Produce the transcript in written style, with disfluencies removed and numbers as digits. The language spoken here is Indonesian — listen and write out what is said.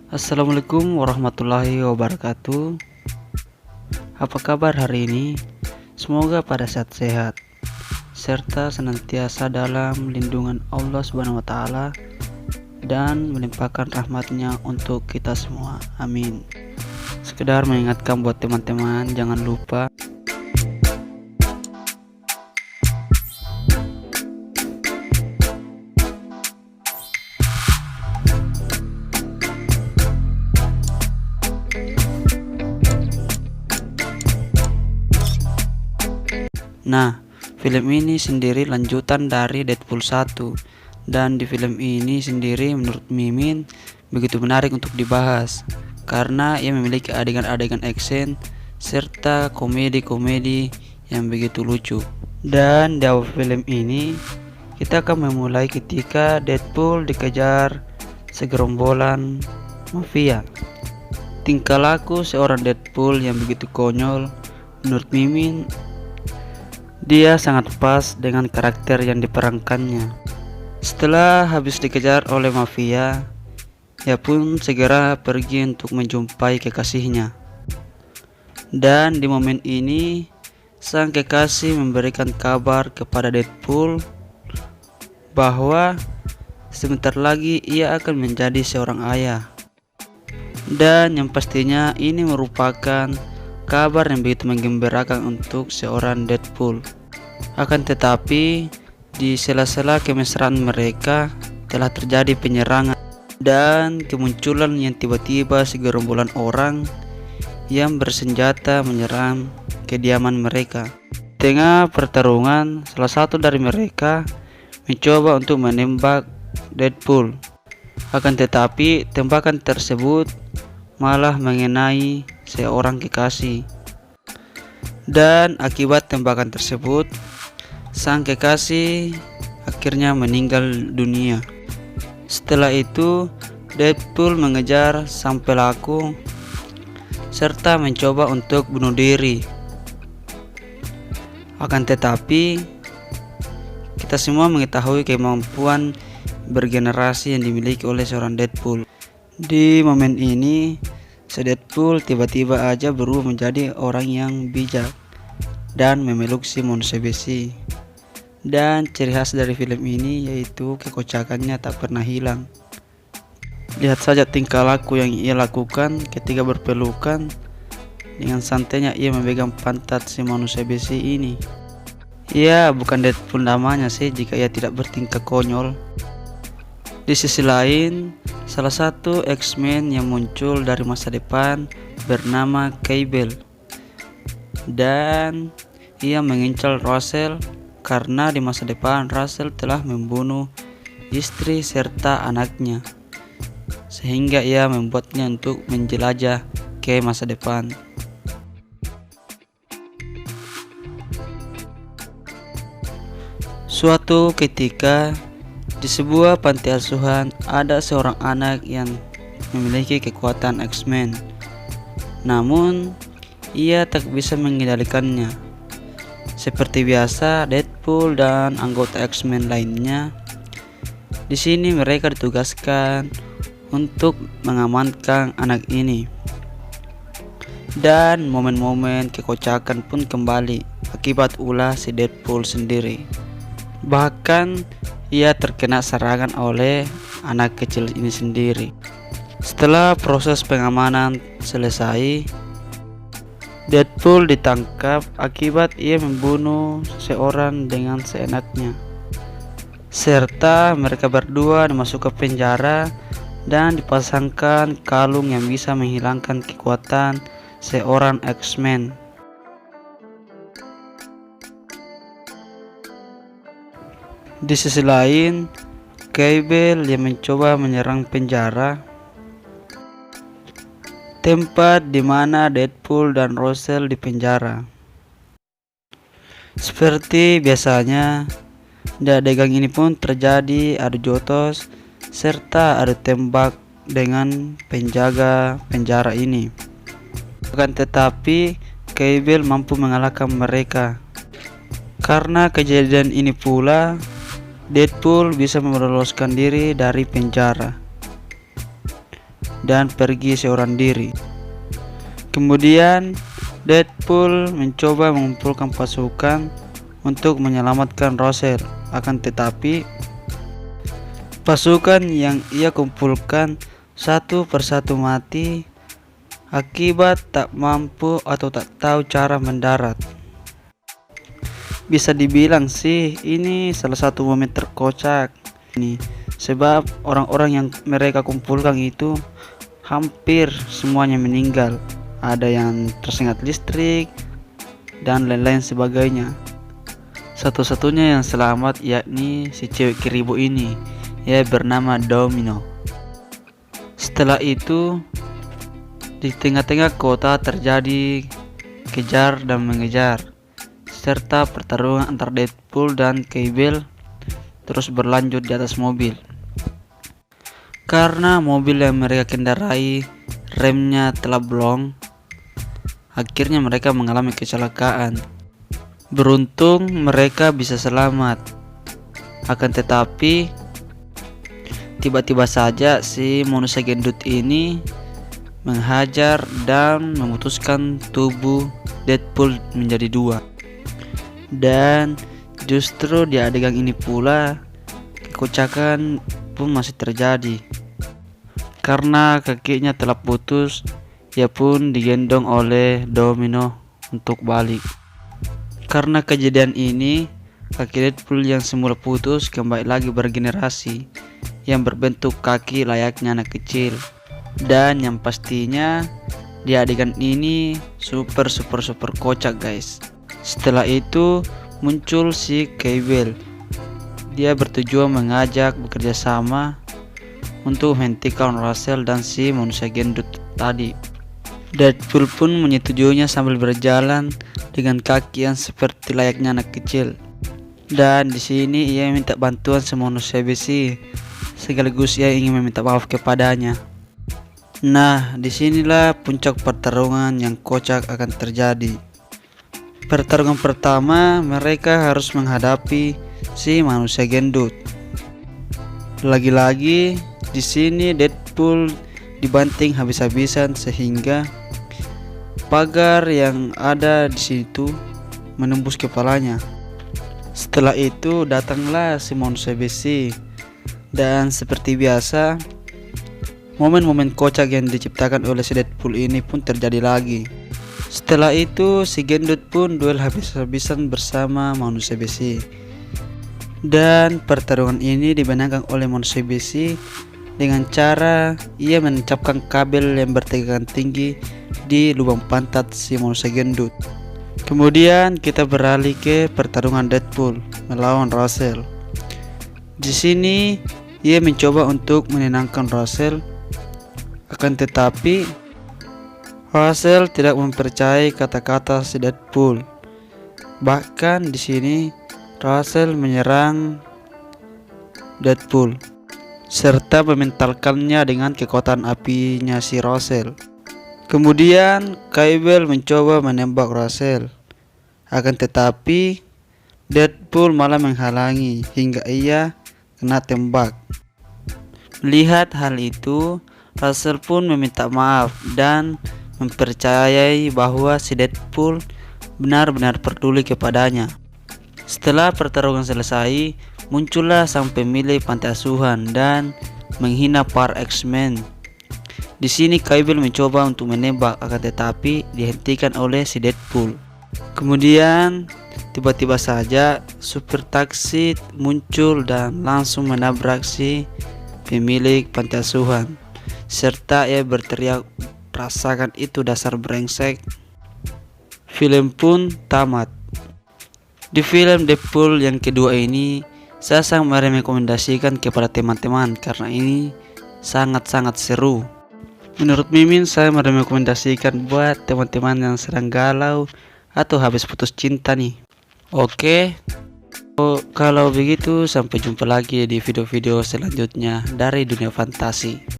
Assalamualaikum warahmatullahi wabarakatuh. Apa kabar hari ini? Semoga pada sehat-sehat serta senantiasa dalam lindungan Allah Subhanahu wa taala dan melimpahkan rahmatnya untuk kita semua. Amin. Sekedar mengingatkan buat teman-teman, jangan lupa Nah, film ini sendiri lanjutan dari Deadpool 1 dan di film ini sendiri menurut Mimin begitu menarik untuk dibahas karena ia memiliki adegan-adegan action serta komedi-komedi yang begitu lucu. Dan di awal film ini kita akan memulai ketika Deadpool dikejar segerombolan mafia. Tingkah laku seorang Deadpool yang begitu konyol menurut Mimin, dia sangat pas dengan karakter yang diperankannya. Setelah habis dikejar oleh mafia, ia pun segera pergi untuk menjumpai kekasihnya. Dan di momen ini, sang kekasih memberikan kabar kepada Deadpool bahwa sebentar lagi ia akan menjadi seorang ayah. Dan yang pastinya ini merupakan kabar yang begitu menggembirakan untuk seorang Deadpool. Akan tetapi di sela-sela kemesraan mereka telah terjadi penyerangan dan kemunculan yang tiba-tiba segerombolan orang yang bersenjata menyerang kediaman mereka. Tengah pertarungan, salah satu dari mereka mencoba untuk menembak Deadpool. Akan tetapi tembakan tersebut malah mengenai seorang kekasih. Dan akibat tembakan tersebut, sang kekasih akhirnya meninggal dunia. Setelah itu, Deadpool mengejar sang pelaku serta mencoba untuk bunuh diri. Akan tetapi, kita semua mengetahui kemampuan bergenerasi yang dimiliki oleh seorang Deadpool. Di momen ini, si Deadpool tiba-tiba aja berubah menjadi orang yang bijak dan memeluk si manusia besi. Dan ciri khas dari film ini yaitu kekocakannya tak pernah hilang. Lihat saja tingkah laku yang ia lakukan ketika berpelukan. Dengan santainya ia memegang pantat si manusia besi ini. Ia bukan Deadpool namanya sih jika ia tidak bertingkah konyol. Di sisi lain, salah satu X-Men yang muncul dari masa depan bernama Cable, dan ia mengincar Russell karena di masa depan Russell telah membunuh istri serta anaknya, sehingga ia membuatnya untuk menjelajah ke masa depan. Suatu ketika di sebuah panti asuhan ada seorang anak yang memiliki kekuatan X-Men. Namun, ia tak bisa mengendalikannya. Seperti biasa, Deadpool dan anggota X-Men lainnya di sini mereka ditugaskan untuk mengamankan anak ini. Dan momen-momen kekocakan pun kembali akibat ulah si Deadpool sendiri. Bahkan ia terkena serangan oleh anak kecil ini sendiri. Setelah proses pengamanan selesai, Deadpool ditangkap akibat ia membunuh seseorang dengan seenaknya. Serta mereka berdua dimasukkan ke penjara dan dipasangkan kalung yang bisa menghilangkan kekuatan seorang X-Men. Di sisi lain, Cable yang mencoba menyerang penjara, tempat di mana Deadpool dan Russell dipenjara. Seperti biasanya, di adegan ini pun terjadi adu jotos serta adu tembak dengan penjaga penjara ini. Akan tetapi, Cable mampu mengalahkan mereka. Karena kejadian ini pula, Deadpool bisa meloloskan diri dari penjara. dan pergi seorang diri. Kemudian Deadpool mencoba mengumpulkan pasukan untuk menyelamatkan Rosel, akan tetapi pasukan yang ia kumpulkan satu persatu mati akibat tak mampu atau tak tahu cara mendarat. Bisa dibilang sih ini salah satu momen terkocak ini, sebab orang-orang yang mereka kumpulkan itu hampir semuanya meninggal. Ada yang tersengat listrik dan lain-lain sebagainya. Satu-satunya yang selamat yakni si cewek keribu ini, ia bernama Domino. Setelah itu di tengah-tengah kota terjadi kejar dan mengejar, serta pertarungan antara Deadpool dan Cable terus berlanjut di atas mobil. Karena mobil yang mereka kendarai remnya telah blong, akhirnya mereka mengalami kecelakaan. Beruntung mereka bisa selamat, akan tetapi tiba-tiba saja si manusia gendut ini menghajar dan memutuskan tubuh Deadpool menjadi dua. Dan justru di adegan ini pula kekocakan pun masih terjadi. Karena kakinya telah putus, ia pun digendong oleh Domino untuk balik. Karena kejadian ini, kaki Deadpool yang semula putus kembali lagi bergenerasi, yang berbentuk kaki layaknya anak kecil. Dan yang pastinya di adegan ini super kocak guys. Setelah itu muncul si Cable. Dia bertujuan mengajak bekerja sama untuk menghentikan Rosel dan si manusia gendut tadi. Deadpool pun menyetujuinya sambil berjalan dengan kaki yang seperti layaknya anak kecil. Dan di sini ia minta bantuan sama manusia besi, sekaligus ia ingin meminta maaf kepadanya. Nah, disinilah puncak pertarungan yang kocak akan terjadi. Pertarungan pertama, mereka harus menghadapi si manusia gendut. Lagi-lagi di sini Deadpool dibanting habis-habisan sehingga pagar yang ada di situ menembus kepalanya. Setelah itu datanglah si manusia besi, dan seperti biasa momen-momen kocak yang diciptakan oleh si Deadpool ini pun terjadi lagi. Setelah itu si gendut pun duel habis-habisan bersama manusia besi. Dan pertarungan ini dimenangkan oleh manusia besi dengan cara ia menancapkan kabel yang bertegangan tinggi di lubang pantat si manusia gendut. Kemudian kita beralih ke pertarungan Deadpool melawan Rosel. Di sini ia mencoba untuk menenangkan Rosel, akan tetapi Rosel tidak mempercayai kata-kata si Deadpool. Bahkan di sini Rosel menyerang Deadpool serta mementalkannya dengan kekuatan apinya si Rosel. Kemudian Cable mencoba menembak Rosel, akan tetapi Deadpool malah menghalangi hingga ia kena tembak. Melihat hal itu, Rosel pun meminta maaf dan mempercayai bahwa si Deadpool benar-benar peduli kepadanya. Setelah pertarungan selesai, muncullah sang pemilik panti asuhan dan menghina para X-Men. Di sini Cable mencoba untuk menembak, akan tetapi dihentikan oleh si Deadpool. Kemudian tiba-tiba saja supir taksi muncul dan langsung menabrak si pemilik panti asuhan, serta ia berteriak, "Rasakan itu dasar brengsek." Film pun tamat. Di film Deadpool yang kedua ini, saya sangat merekomendasikan kepada teman-teman karena ini sangat-sangat seru. Menurut Mimin, saya merekomendasikan buat teman-teman yang sedang galau atau habis putus cinta nih. Oke, kalau begitu sampai jumpa lagi di video-video selanjutnya dari dunia fantasi.